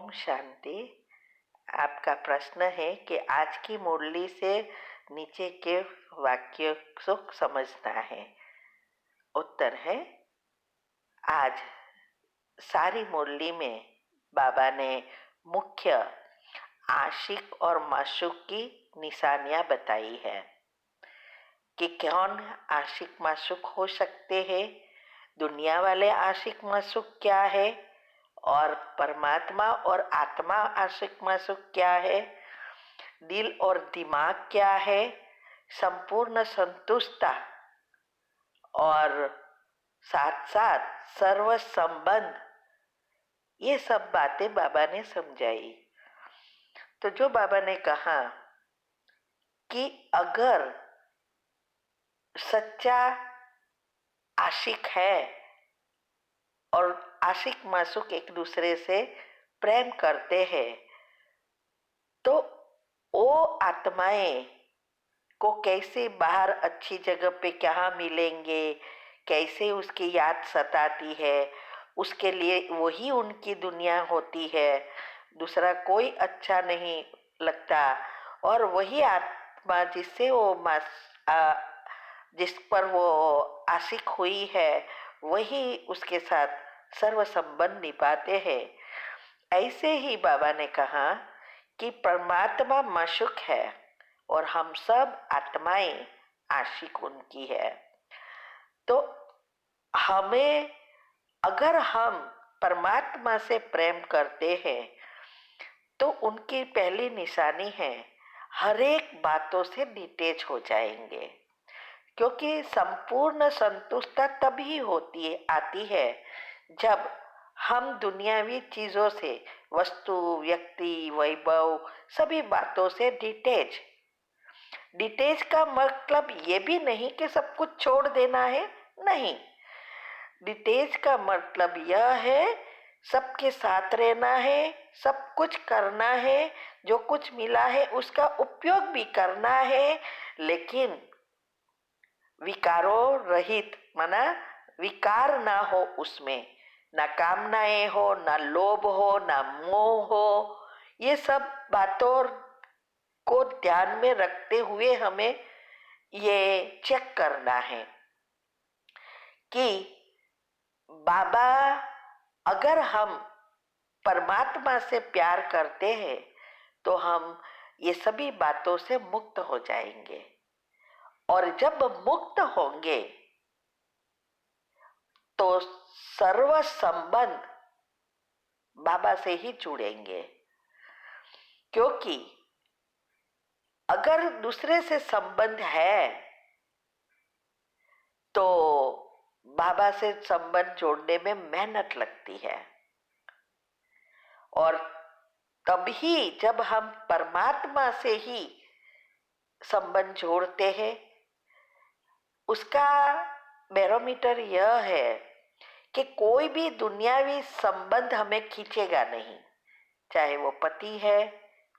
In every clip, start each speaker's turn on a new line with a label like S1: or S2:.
S1: ओम शांति। आपका प्रश्न है कि आज की मुरली से नीचे के वाक्य को समझना है। उत्तर है, आज सारी मुरली में बाबा ने मुख्य आशिक और माशूक की निशानियां बताई है कि कौन आशिक माशूक हो सकते हैं, दुनिया वाले आशिक माशूक क्या है और परमात्मा और आत्मा आशिक माशूक क्या है, दिल और दिमाग क्या है, संपूर्ण संतुष्टता और साथ साथ सर्व संबंध, ये सब बातें बाबा ने समझाई। तो जो बाबा ने कहा कि अगर सच्चा आशिक है और आशिक माशूक एक दूसरे से प्रेम करते हैं तो वो आत्माएं को कैसे बाहर अच्छी जगह पे कहाँ मिलेंगे, कैसे उसकी याद सताती है, उसके लिए वही उनकी दुनिया होती है, दूसरा कोई अच्छा नहीं लगता। और वही आत्मा जिससे जिस पर वो आशिक हुई है वही उसके साथ सर्व संबंध निभाते हैं। ऐसे ही बाबा ने कहा कि परमात्मा माशूक है और हम सब आत्माएं आशिक उनकी है। तो हमें, अगर हम परमात्मा से प्रेम करते हैं तो उनकी पहली निशानी है हर एक बातों से डिटेच हो जाएंगे, क्योंकि संपूर्ण संतुष्टता तभी आती है जब हम दुनियावी चीजों से, वस्तु, व्यक्ति, वैभव, सभी बातों से डिटेच का मतलब ये भी नहीं कि सब कुछ छोड़ देना है, नहीं। डिटेच का मतलब यह है सबके साथ रहना है, सब कुछ करना है, जो कुछ मिला है उसका उपयोग भी करना है, लेकिन विकारों रहित, माना विकार ना हो उसमें, ना कामनाएं हो, ना लोभ हो, ना मोह हो। ये सब बातों को ध्यान में रखते हुए हमें ये चेक करना है कि बाबा, अगर हम परमात्मा से प्यार करते हैं तो हम ये सभी बातों से मुक्त हो जाएंगे, और जब मुक्त होंगे तो सर्व संबंध बाबा से ही जुड़ेंगे। क्योंकि अगर दूसरे से संबंध है तो बाबा से संबंध जोड़ने में मेहनत लगती है, और तभी जब हम परमात्मा से ही संबंध जोड़ते हैं, उसका बैरोमीटर यह है कि कोई भी दुनियावी संबंध हमें खींचेगा नहीं, चाहे वो पति है,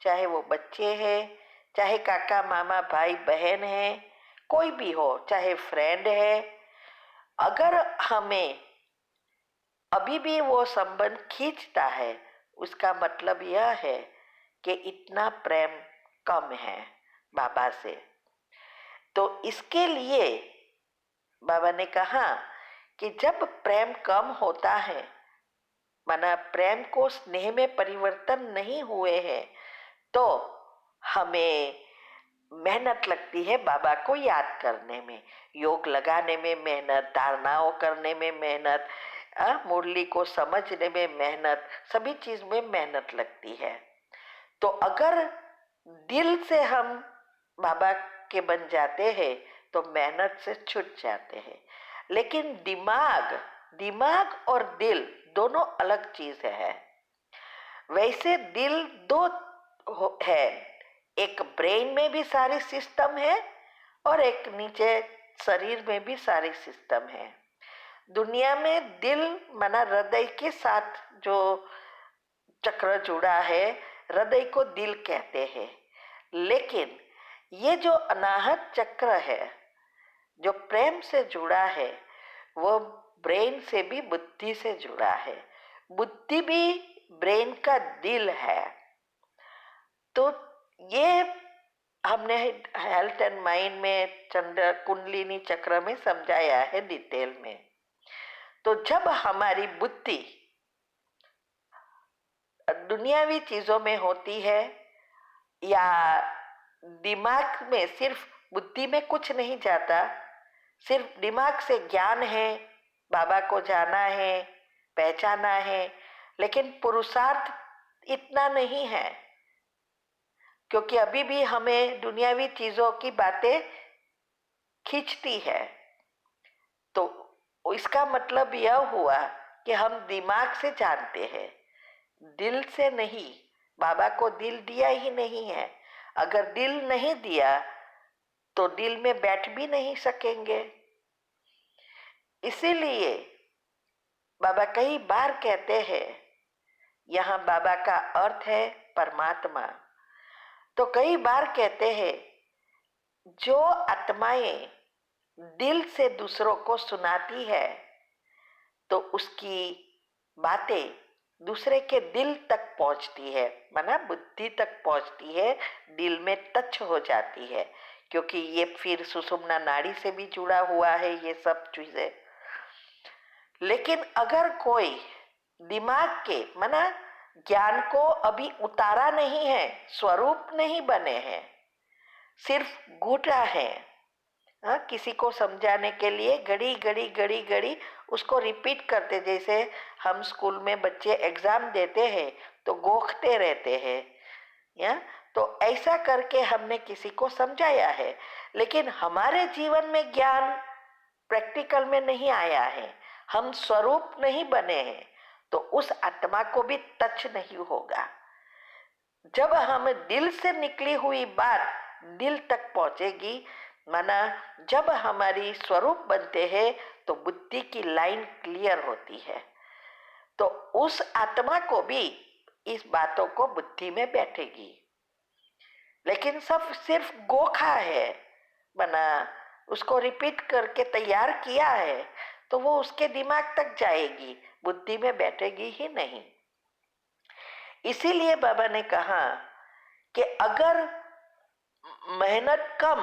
S1: चाहे वो बच्चे हैं, चाहे काका मामा भाई बहन है, कोई भी हो, चाहे फ्रेंड है। अगर हमें अभी भी वो संबंध खींचता है, उसका मतलब यह है कि इतना प्रेम कम है बाबा से। तो इसके लिए बाबा ने कहा कि जब प्रेम कम होता है, माना प्रेम को स्नेह में परिवर्तन नहीं हुए हैं, तो हमें मेहनत लगती है बाबा को याद करने में, योग लगाने में मेहनत, धारणाओं करने में मेहनत, मुरली को समझने में मेहनत, सभी चीज में मेहनत लगती है। तो अगर दिल से हम बाबा के बन जाते हैं तो मेहनत से छूट जाते हैं। लेकिन दिमाग और दिल दोनों अलग चीज है। वैसे दिल दो है, एक ब्रेन में भी सारी सिस्टम है और एक नीचे शरीर में भी सारी सिस्टम है। दुनिया में दिल माना हृदय के साथ जो चक्र जुड़ा है, हृदय को दिल कहते हैं। लेकिन ये जो अनाहत चक्र है, जो प्रेम से जुड़ा है, वो ब्रेन से भी बुद्धि से जुड़ा है। बुद्धि भी ब्रेन का दिल है। तो ये हमने हेल्थ एंड माइंड में चंद्र कुंडलिनी चक्र में समझाया है डिटेल में। तो जब हमारी बुद्धि दुनियावी चीजों में होती है या दिमाग में, सिर्फ बुद्धि में कुछ नहीं जाता, सिर्फ दिमाग से ज्ञान है, बाबा को जाना है, पहचाना है, लेकिन पुरुषार्थ इतना नहीं है, क्योंकि अभी भी हमें दुनियावी चीजों की बातें खींचती है। तो इसका मतलब यह हुआ कि हम दिमाग से जानते हैं, दिल से नहीं। बाबा को दिल दिया ही नहीं है। अगर दिल नहीं दिया तो दिल में बैठ भी नहीं सकेंगे। इसीलिए बाबा कई बार कहते हैं, यहाँ बाबा का अर्थ है परमात्मा। तो कई बार कहते हैं, जो आत्माएं दिल से दूसरों को सुनाती है तो उसकी बातें दूसरे के दिल तक पहुंचती है, माना बुद्धि तक पहुंचती है, दिल में टच हो जाती है, क्योंकि ये फिर सुषुम्ना नाड़ी से भी जुड़ा हुआ है ये सब चीजें। लेकिन अगर कोई दिमाग के, माना ज्ञान को अभी उतारा नहीं है, स्वरूप नहीं बने हैं, सिर्फ गूढ़ा है, हाँ, किसी को समझाने के लिए घड़ी घड़ी घड़ी घड़ी उसको रिपीट करते, जैसे हम स्कूल में बच्चे एग्जाम देते हैं तो गोखते रहते हैं, या तो ऐसा करके हमने किसी को समझाया है। लेकिन हमारे जीवन में ज्ञान प्रैक्टिकल में नहीं आया है, हम स्वरूप नहीं बने हैं, तो उस आत्मा को भी टच नहीं होगा। जब हम दिल से निकली हुई बात दिल तक पहुंचेगी, माना जब हमारी स्वरूप बनते हैं तो बुद्धि की लाइन क्लियर होती है, तो उस आत्मा को भी इस बातों को बुद्धि में बैठेगी। लेकिन सब सिर्फ गोखा है, माना उसको रिपीट करके तैयार किया है, तो वो उसके दिमाग तक जाएगी, बुद्धि में बैठेगी ही नहीं। इसीलिए बाबा ने कहा कि अगर मेहनत कम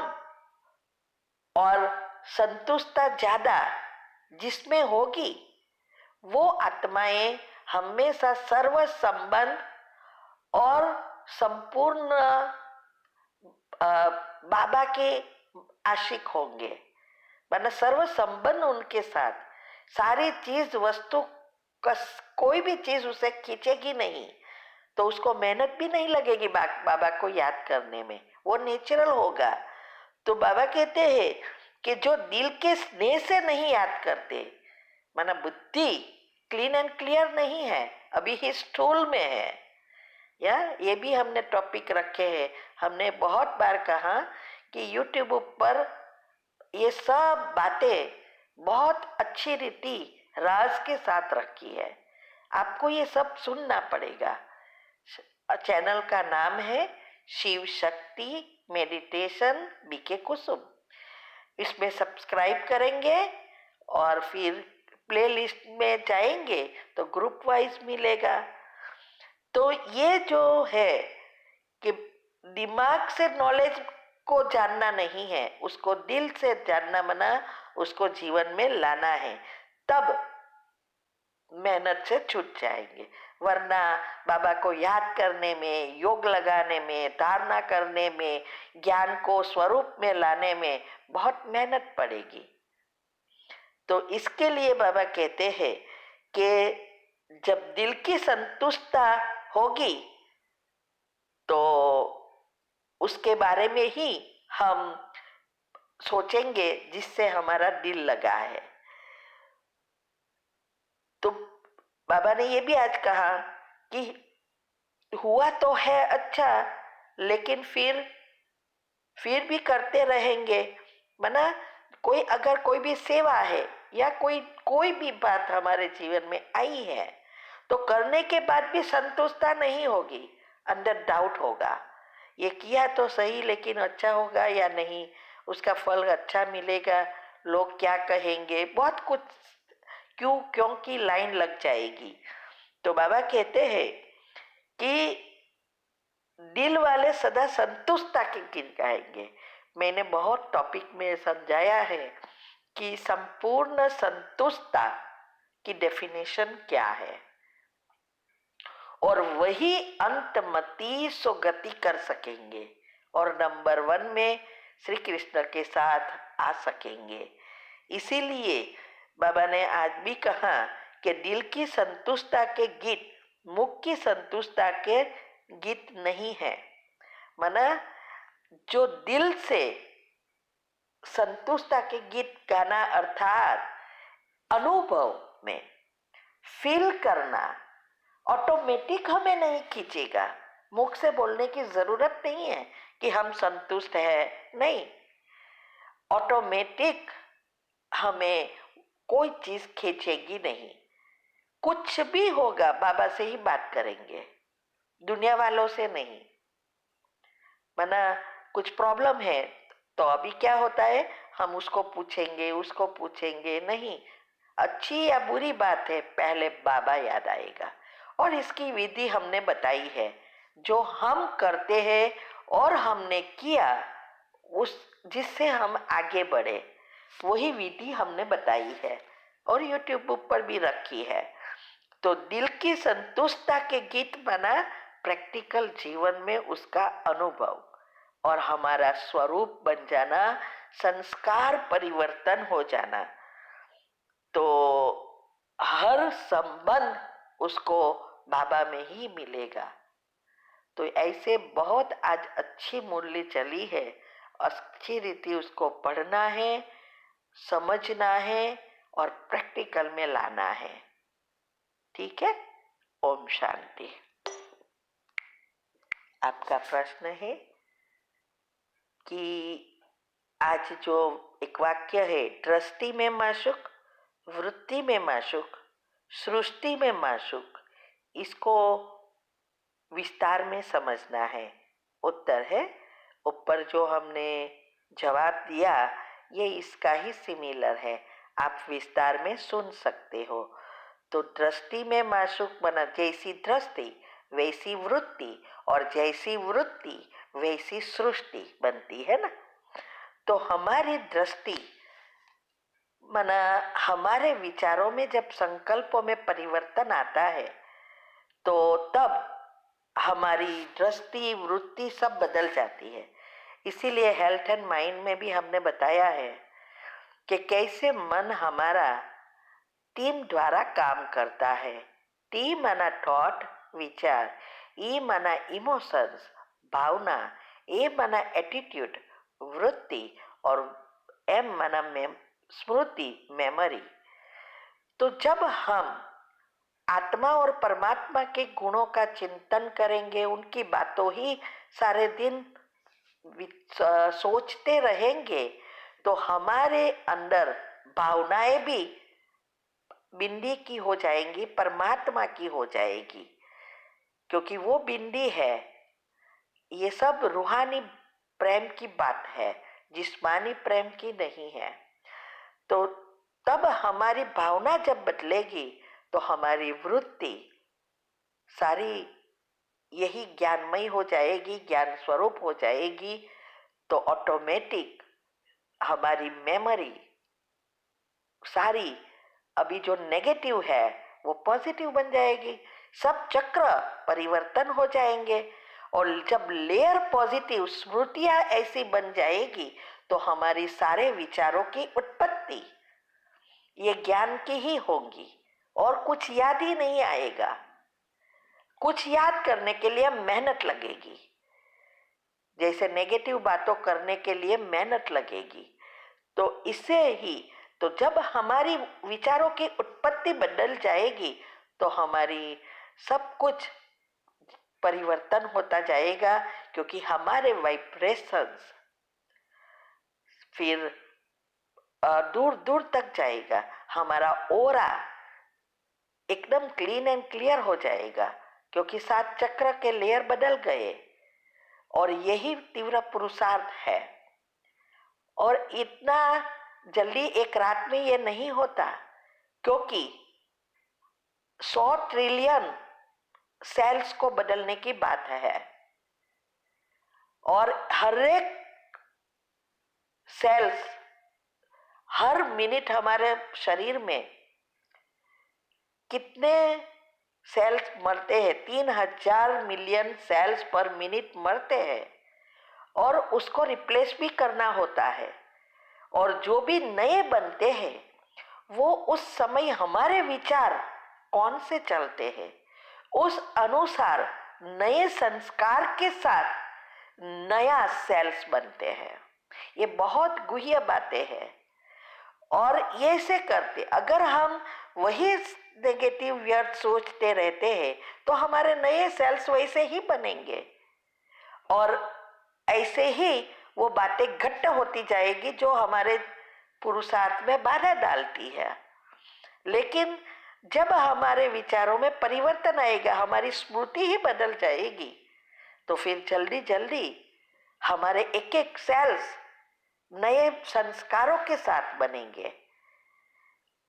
S1: और संतुष्टता ज्यादा जिसमें होगी, वो आत्माएं हमेशा सर्व संबंध और संपूर्ण बाबा के आशिक होंगे। माना सर्व संबंध उनके साथ, सारी चीज वस्तु कोई भी चीज उसे खींचेगी नहीं, तो उसको मेहनत भी नहीं लगेगी बाबा को याद करने में, वो नेचुरल होगा। तो बाबा कहते हैं कि जो दिल के स्नेह से नहीं याद करते, माना बुद्धि क्लीन एंड क्लियर नहीं है, अभी ही स्टूल में है, या ये भी हमने टॉपिक रखे हैं। हमने बहुत बार कहा कि यूट्यूब पर ये सब बातें बहुत अच्छी रीति राज के साथ रखी है, आपको ये सब सुनना पड़ेगा। चैनल का नाम है शिव शक्ति मेडिटेशन बीके कुसुम। इसमें सब्सक्राइब करेंगे और फिर प्लेलिस्ट में जाएंगे तो ग्रुप वाइज मिलेगा। तो ये जो है कि दिमाग से नॉलेज को जानना नहीं है, उसको दिल से जानना, मना उसको जीवन में लाना है, तब मेहनत से छूट जाएंगे। वरना बाबा को याद करने में, योग लगाने में, धारणा करने में, ज्ञान को स्वरूप में लाने में बहुत मेहनत पड़ेगी। तो इसके लिए बाबा कहते हैं कि जब दिल की संतुष्टता होगी तो उसके बारे में ही हम सोचेंगे जिससे हमारा दिल लगा है। तो बाबा ने ये भी आज कहा कि हुआ तो है अच्छा, लेकिन फिर भी करते रहेंगे। मना कोई अगर कोई भी सेवा है या कोई भी बात हमारे जीवन में आई है, तो करने के बाद भी संतुष्टता नहीं होगी, अंदर डाउट होगा, ये किया तो सही लेकिन अच्छा होगा या नहीं, उसका फल अच्छा मिलेगा, लोग क्या कहेंगे, बहुत कुछ क्यों की लाइन लग जाएगी। तो बाबा कहते हैं कि दिल वाले सदा संतुष्टता के गीत गाएंगे। मैंने बहुत टॉपिक में समझाया है कि संपूर्ण संतुष्टता की डेफिनेशन क्या है, और वही अंतमती सो गति कर सकेंगे और नंबर 1 में श्री कृष्ण के साथ आ सकेंगे। इसीलिए बाबा ने आज भी कहा कि दिल की संतुष्टता के गीत मुख की संतुष्टता के गीत नहीं है। माना जो दिल से संतुष्टता के गीत गाना अर्थात अनुभव में फील करना ऑटोमेटिक हमें नहीं खींचेगा। मुख से बोलने की जरूरत नहीं है कि हम संतुष्ट है, नहीं, ऑटोमेटिक हमें कोई चीज खींचेगी नहीं। कुछ भी होगा बाबा से ही बात करेंगे, दुनिया वालों से नहीं। माना कुछ प्रॉब्लम है तो अभी क्या होता है, हम उसको पूछेंगे नहीं। अच्छी या बुरी बात है, पहले बाबा याद आएगा। और इसकी विधि हमने बताई है, जो हम करते हैं और हमने किया उस जिससे हम आगे बढ़े, वही विधि हमने बताई है और यूट्यूब पर भी रखी है। तो दिल की संतुष्टता के गीत बना प्रैक्टिकल जीवन में उसका अनुभव और हमारा स्वरूप बन जाना, संस्कार परिवर्तन हो जाना, तो हर संबंध उसको बाबा में ही मिलेगा। तो ऐसे बहुत आज अच्छी मूल्य चली है, अच्छी रीति उसको पढ़ना है, समझना है और प्रैक्टिकल में लाना है। ठीक है, ओम शांति। आपका प्रश्न है कि आज जो एक वाक्य है, दृष्टि में माशूक, वृत्ति में माशूक, सृष्टि में माशूक, इसको विस्तार में समझना है। उत्तर है ऊपर जो हमने जवाब दिया, ये इसका ही सिमिलर है, आप विस्तार में सुन सकते हो। तो दृष्टि में माशूक बना, जैसी दृष्टि वैसी वृत्ति और जैसी वृत्ति वैसी सृष्टि बनती है ना। तो हमारी दृष्टि माना हमारे विचारों में जब संकल्पों में परिवर्तन आता है तो तब हमारी दृष्टि वृत्ति सब बदल जाती है। इसीलिए हेल्थ एंड माइंड में भी हमने बताया है कि कैसे मन हमारा टीम द्वारा काम करता है। टी माना थॉट विचार, ई माना इमोशंस भावना, ए माना एटीट्यूड वृत्ति और एम माना स्मृति मेमोरी। तो जब हम आत्मा और परमात्मा के गुणों का चिंतन करेंगे, उनकी बातों ही सारे दिन सोचते रहेंगे, तो हमारे अंदर भावनाएं भी बिंदी की हो जाएंगी, परमात्मा की हो जाएगी, क्योंकि वो बिंदी है। ये सब रूहानी प्रेम की बात है, जिस्मानी प्रेम की नहीं है। तो तब हमारी भावना जब बदलेगी तो हमारी वृत्ति सारी यही ज्ञानमयी हो जाएगी, ज्ञान स्वरूप हो जाएगी। तो ऑटोमेटिक हमारी मेमोरी सारी अभी जो नेगेटिव है वो पॉजिटिव बन जाएगी, सब चक्र परिवर्तन हो जाएंगे। और जब लेयर पॉजिटिव स्मृतियां ऐसी बन जाएगी तो हमारी सारे विचारों की उत्पत्ति ये ज्ञान की ही होगी और कुछ याद ही नहीं आएगा। कुछ याद करने के लिए मेहनत लगेगी, जैसे नेगेटिव बातों करने के लिए मेहनत लगेगी। तो इससे ही तो जब हमारी विचारों की उत्पत्ति बदल जाएगी तो हमारी सब कुछ परिवर्तन होता जाएगा, क्योंकि हमारे वाइब्रेशंस फिर दूर दूर तक जाएगा। हमारा ओरा एकदम क्लीन एंड क्लियर हो जाएगा, क्योंकि 7 चक्र के लेयर बदल गए। और यही तीव्र पुरुषार्थ है। और इतना जल्दी एक रात में ये नहीं होता, क्योंकि 100 ट्रिलियन सेल्स को बदलने की बात है। और हर एक सेल्स हर मिनट हमारे शरीर में कितने सेल्स मरते हैं, 3000 मिलियन सेल्स पर मिनट मरते हैं और उसको रिप्लेस भी करना होता है। और जो भी नए बनते हैं वो उस समय हमारे विचार कौन से चलते हैं उस अनुसार नए संस्कार के साथ नया सेल्स बनते हैं। ये बहुत गुह्य बातें हैं। और ये से करते अगर हम वही नेगेटिव व्यर्थ सोचते रहते हैं तो हमारे नए सेल्स वैसे ही बनेंगे और ऐसे ही वो बातें घट्ट होती जाएगी जो हमारे पुरुषार्थ में बाधा डालती है। लेकिन जब हमारे विचारों में परिवर्तन आएगा, हमारी स्मृति ही बदल जाएगी, तो फिर जल्दी जल्दी हमारे एक एक सेल्स नए संस्कारों के साथ बनेंगे।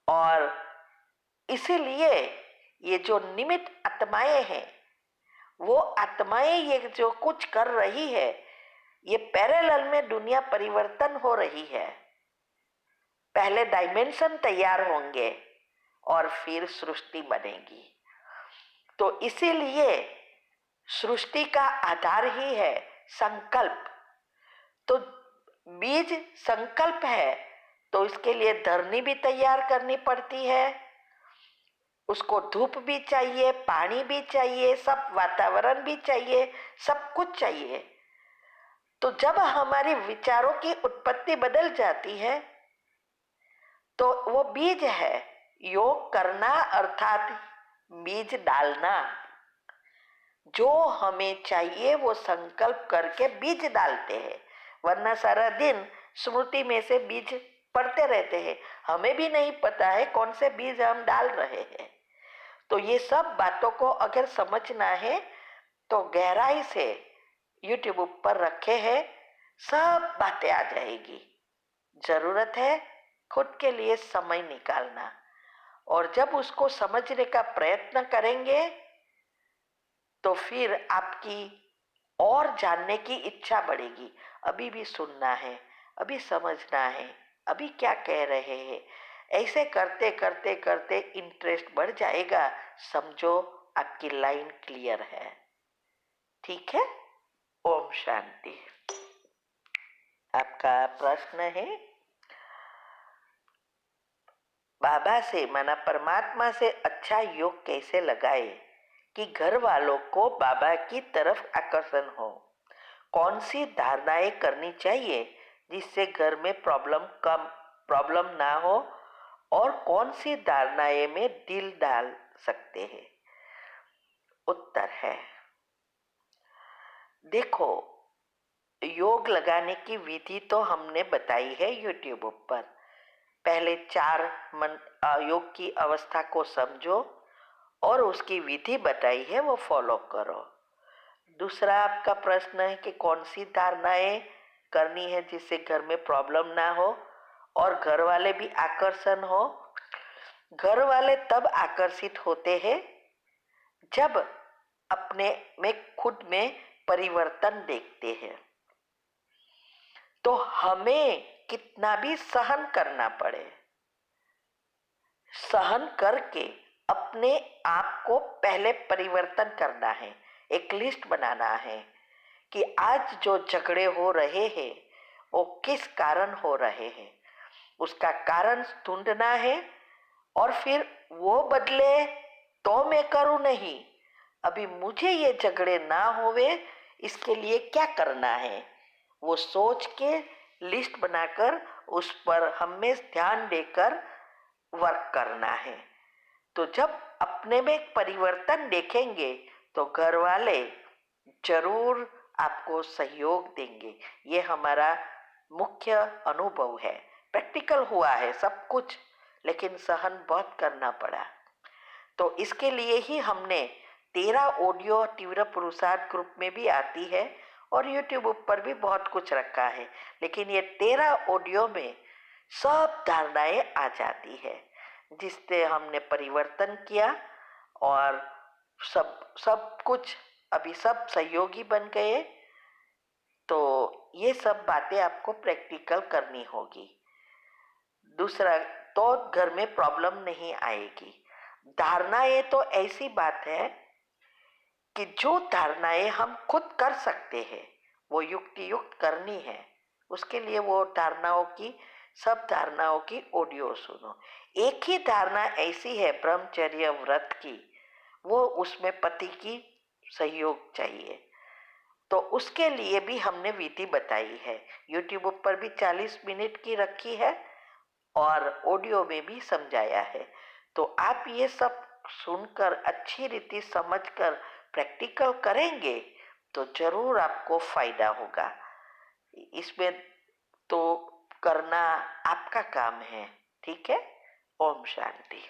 S1: और इसीलिए ये जो निमित्त आत्माएं हैं वो आत्माएं ये जो कुछ कर रही है, ये पैरेलल में दुनिया परिवर्तन हो रही है। पहले डायमेंशन तैयार होंगे और फिर सृष्टि बनेगी। तो इसीलिए सृष्टि का आधार ही है संकल्प। तो बीज संकल्प है तो इसके लिए धरनी भी तैयार करनी पड़ती है, उसको धूप भी चाहिए, पानी भी चाहिए, सब वातावरण भी चाहिए, सब कुछ चाहिए। तो जब हमारी विचारों की उत्पत्ति बदल जाती है तो वो बीज है। योग करना अर्थात बीज डालना। जो हमें चाहिए वो संकल्प करके बीज डालते हैं, वरना सारा दिन स्मृति में से बीज पड़ते रहते हैं, हमें भी नहीं पता है कौन से बीज हम डाल रहे हैं। तो ये सब बातों को अगर समझना है तो गहराई से यूट्यूब पर रखे हैं, सब बातें आ जाएगी। जरूरत है खुद के लिए समय निकालना, और जब उसको समझने का प्रयत्न करेंगे तो फिर आपकी और जानने की इच्छा बढ़ेगी। अभी भी सुनना है, अभी समझना है, अभी क्या कह रहे हैं, ऐसे करते करते करते इंटरेस्ट बढ़ जाएगा। समझो आपकी लाइन क्लियर है। ठीक है। ओम शांति। आपका प्रश्न है, बाबा से माना परमात्मा से अच्छा योग कैसे लगाए कि घर वालों को बाबा की तरफ आकर्षण हो? कौन सी धारणाएं करनी चाहिए जिससे घर में प्रॉब्लम ना हो, और कौन सी धारणाएं में दिल डाल सकते हैं? उत्तर है, देखो, योग लगाने की विधि तो हमने बताई है यूट्यूब पर। पहले 4 योग की अवस्था को समझो और उसकी विधि बताई है वो फॉलो करो। दूसरा आपका प्रश्न है कि कौन सी धारणाएं करनी है जिससे घर में प्रॉब्लम ना हो और घर वाले भी आकर्षण हो। घर वाले तब आकर्षित होते हैं जब अपने में खुद में परिवर्तन देखते हैं। तो हमें कितना भी सहन करना पड़े, सहन करके अपने आप को पहले परिवर्तन करना है। एक लिस्ट बनाना है कि आज जो झगड़े हो रहे हैं वो किस कारण हो रहे हैं, उसका कारण ढूंढना है। और फिर वो बदले तो मैं करूं नहीं, अभी मुझे ये झगड़े ना होवे इसके लिए क्या करना है, वो सोच के लिस्ट बनाकर उस पर हमेशा ध्यान देकर वर्क करना है। तो जब अपने में परिवर्तन देखेंगे तो घर वाले जरूर आपको सहयोग देंगे। ये हमारा मुख्य अनुभव है। प्रैक्टिकल हुआ है सब कुछ, लेकिन सहन बहुत करना पड़ा। तो इसके लिए ही हमने 13 ऑडियो तीव्र पुरुषार्थ ग्रुप में भी आती है और यूट्यूब पर भी बहुत कुछ रखा है, लेकिन ये 13 ऑडियो में सब धारणाएं आ जाती है जिससे हमने परिवर्तन किया और सब सब कुछ अभी सब सहयोगी बन गए। तो ये सब बातें आपको प्रैक्टिकल करनी होगी। दूसरा, तो घर में प्रॉब्लम नहीं आएगी। धारणाएं तो ऐसी बात है कि जो धारणाएं हम खुद कर सकते हैं वो युक्ति युक्त करनी है। उसके लिए वो धारणाओं की, सब धारणाओं की ऑडियो सुनो। एक ही धारणा ऐसी है ब्रह्मचर्य व्रत की, वो उसमें पति की सहयोग चाहिए। तो उसके लिए भी हमने विधि बताई है, यूट्यूब पर भी 40 मिनट की रखी है और ऑडियो में भी समझाया है। तो आप ये सब सुनकर अच्छी रीति समझकर प्रैक्टिकल करेंगे तो जरूर आपको फायदा होगा। इसमें तो करना आपका काम है। ठीक है। ओम शांति।